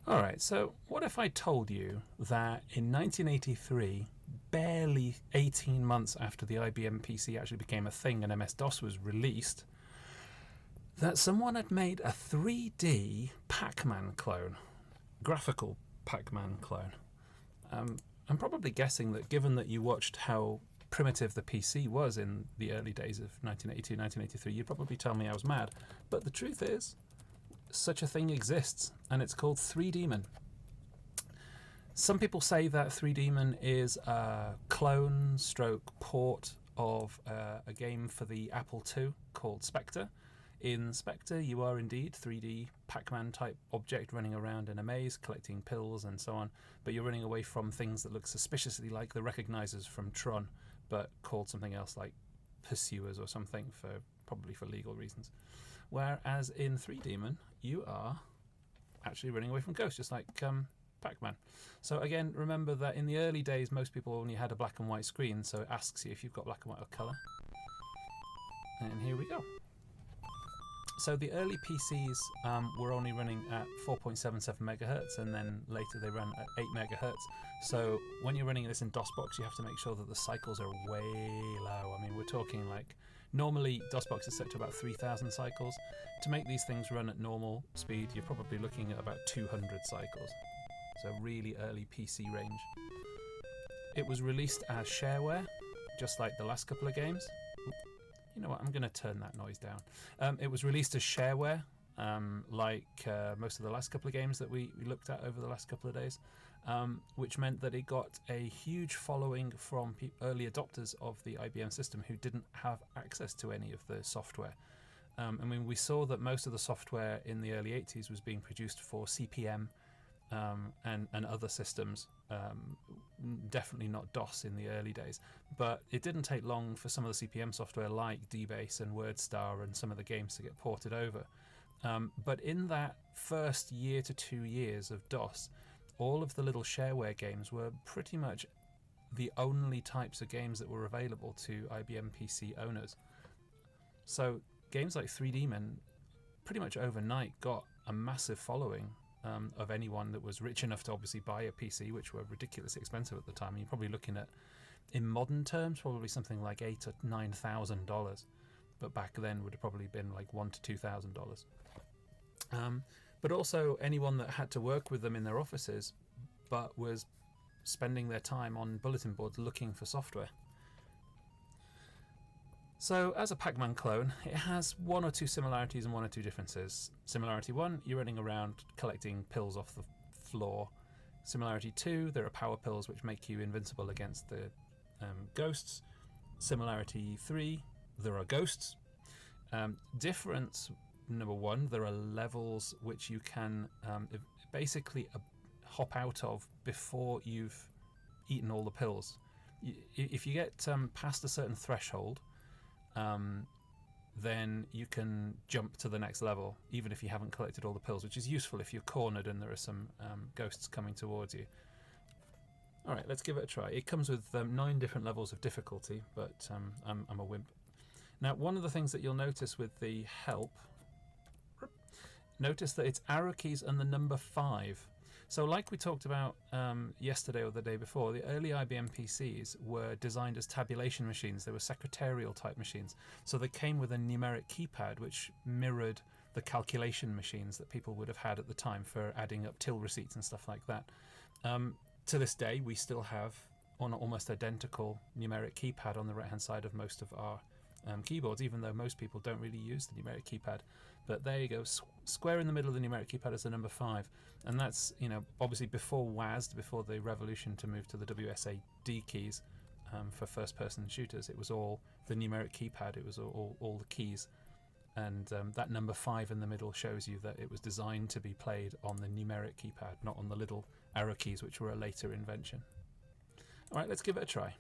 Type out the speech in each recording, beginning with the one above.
Alright, so what if I told you that in 1983, barely 18 months after the IBM PC actually became a thing and MS-DOS was released, that someone had made a 3D Pacman clone, graphical Pacman clone. I'm probably guessing that given that you watched how primitive the PC was in the early days of 1982, 1983, you'd probably tell me I was mad. But the truth is, such a thing exists, and it's called 3Demon. Some people say that 3Demon is a clone stroke port of a game for the Apple II called Spectre. In Spectre, you are indeed 3D Pac-Man type object running around in a maze, collecting pills and so on, but you're running away from things that look suspiciously like the recognizers from Tron, but called something else like pursuers or something, probably for legal reasons. Whereas in 3Demon, you are actually running away from ghosts, just like Pac-Man. So again, remember that in the early days, most people only had a black and white screen, so it asks you if you've got black and white or colour. And here we go. So the early PCs were only running at 4.77 megahertz, and then later they ran at 8 megahertz. So when you're running this in DOSBox, you have to make sure that the cycles are way low. I mean, we're talking like, normally DOSBox is set to about 3,000 cycles. To make these things run at normal speed, you're probably looking at about 200 cycles. So really early PC range. It was released as shareware, just like the last couple of games. You know what, I'm going to turn that noise down. It was released as shareware, like most of the last couple of games that we looked at over the last couple of days, which meant that it got a huge following from early adopters of the IBM system who didn't have access to any of the software. I mean, we saw that most of the software in the early 80s was being produced for CPM and other systems, definitely not DOS in the early days, but it didn't take long for some of the CPM software like DBase and WordStar and some of the games to get ported over. But in that first year to 2 years of DOS, all of the little shareware games were pretty much the only types of games that were available to IBM PC owners. So games like 3Demon pretty much overnight got a massive following of anyone that was rich enough to obviously buy a PC, which were ridiculously expensive at the time. And you're probably looking at, in modern terms, probably something like $8,000 or $9,000, but back then would have probably been like $1,000 to $2,000. But also anyone that had to work with them in their offices, but was spending their time on bulletin boards looking for software. So as a Pac-Man clone, it has one or two similarities and one or two differences. Similarity 1, you're running around collecting pills off the floor. Similarity 2, there are power pills which make you invincible against the ghosts. Similarity 3, there are ghosts. Difference number 1, there are levels which you can basically hop out of before you've eaten all the pills. If you get past a certain threshold, then you can jump to the next level, even if you haven't collected all the pills, which is useful if you're cornered and there are some ghosts coming towards you. Alright, let's give it a try. It comes with 9 different levels of difficulty, but I'm a wimp. Now, one of the things that you'll notice with the help, notice that it's arrow keys and the number 5. So like we talked about yesterday or the day before, the early IBM PCs were designed as tabulation machines. They were secretarial type machines. So they came with a numeric keypad which mirrored the calculation machines that people would have had at the time for adding up till receipts and stuff like that. To this day, we still have an almost identical numeric keypad on the right-hand side of most of our keyboards, even though most people don't really use the numeric keypad. But there you go, square in the middle of the numeric keypad is the number 5, and that's, you know, obviously before WASD, before the revolution to move to the WSAD keys for first-person shooters. It was all the numeric keypad. It was all the keys, and that number 5 in the middle shows you that it was designed to be played on the numeric keypad, not on the little arrow keys, which were a later invention. All right, let's give it a try.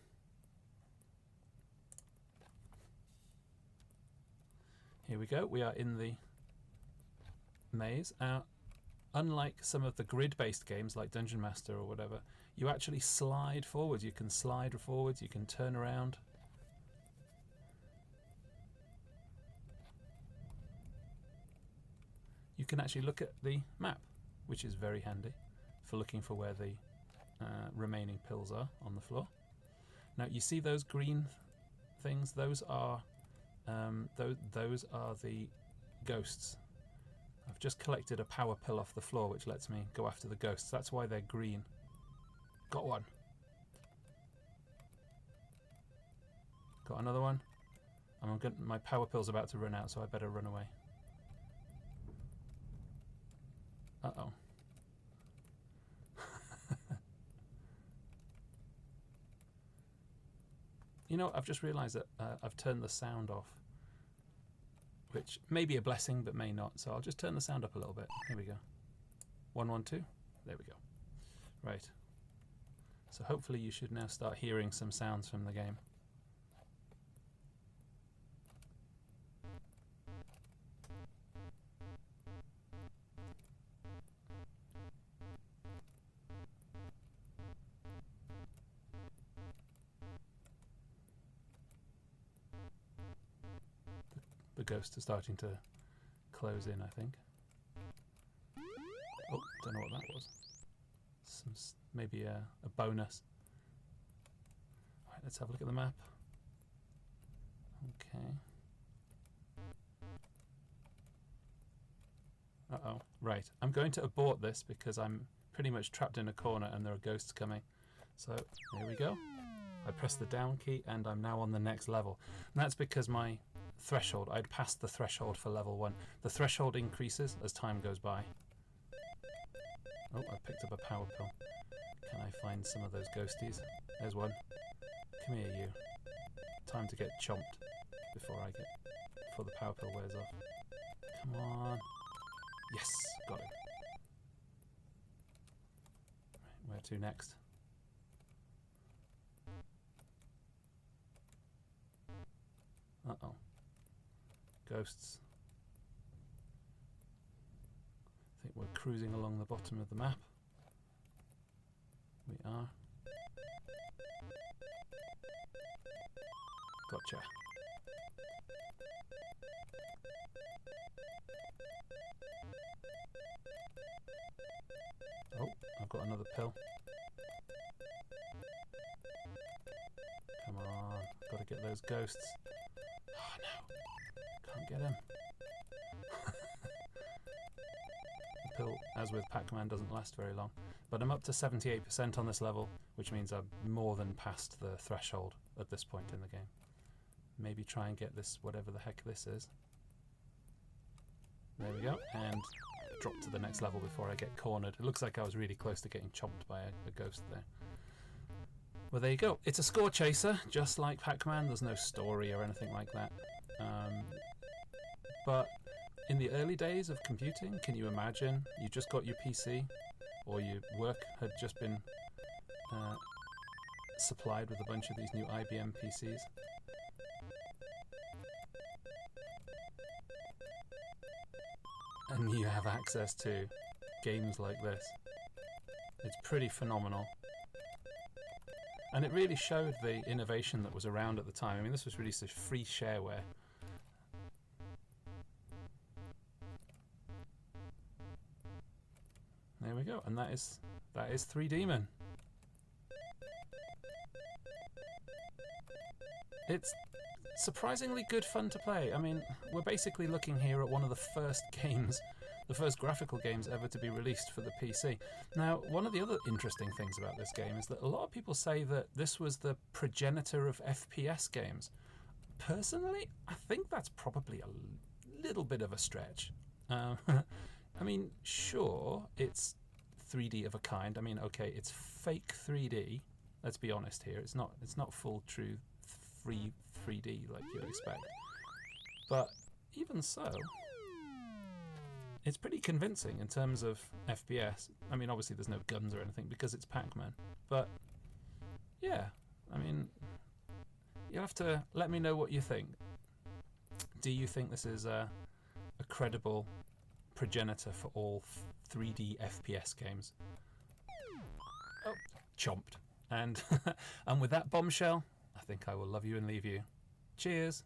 Here we go, we are in the maze. Unlike some of the grid-based games like Dungeon Master or whatever, you actually slide forwards. You can slide forwards, you can turn around. You can actually look at the map. which is very handy for looking for where the remaining pills are on the floor. Now you see those green things? Those are the ghosts. I've just collected a power pill off the floor, which lets me go after the ghosts. That's why they're green. Got one. Got another one. My power pill's about to run out, so I better run away. Uh-oh. You know, I've just realised that I've turned the sound off, which may be a blessing, but may not. So I'll just turn the sound up a little bit. Here we go. 1, 1, 2. There we go. Right. So hopefully you should now start hearing some sounds from the game. The ghosts are starting to close in, I think. Oh, don't know what that was. Maybe a bonus. All right, let's have a look at the map. Okay. Uh-oh. Right. I'm going to abort this because I'm pretty much trapped in a corner and there are ghosts coming. So, here we go. I press the down key and I'm now on the next level. And that's because my threshold, I'd passed the threshold for level 1. The threshold increases as time goes by. Oh, I picked up a power pill. Can I find some of those ghosties? There's one. Come here, you. Time to get chomped before the power pill wears off. Come on. Yes, got it. Right, where to next? Uh-oh. Ghosts. I think we're cruising along the bottom of the map. We are. Gotcha. Oh, I've got another pill. Come on, gotta get those ghosts. Oh no, can't get him. The pill, as with Pacman, doesn't last very long. But I'm up to 78% on this level, which means I'm more than past the threshold at this point in the game. Maybe try and get this, whatever the heck this is. There we go, and drop to the next level before I get cornered. It looks like I was really close to getting chomped by a ghost there. Well, there you go. It's a score chaser, just like Pacman. There's no story or anything like that. But in the early days of computing, can you imagine you just got your PC, or your work had just been supplied with a bunch of these new IBM PCs? And you have access to games like this. It's pretty phenomenal. And it really showed the innovation that was around at the time. I mean, this was released as free shareware. There we go, and that is 3Demon. It's surprisingly good fun to play. I mean, we're basically looking here at one of the first games, the first graphical games ever to be released for the PC. Now, one of the other interesting things about this game is that a lot of people say that this was the progenitor of FPS games. Personally, I think that's probably a little bit of a stretch. I mean, sure, it's 3D of a kind. I mean, okay, it's fake 3D. Let's be honest here. It's not full true free 3D like you'd expect. But even so, it's pretty convincing in terms of FPS. I mean, obviously there's no guns or anything because it's Pacman. But yeah, I mean, you'll have to let me know what you think. Do you think this is a credible progenitor for all 3D FPS games? Oh, chomped. And with that bombshell, I think I will love you and leave you. Cheers.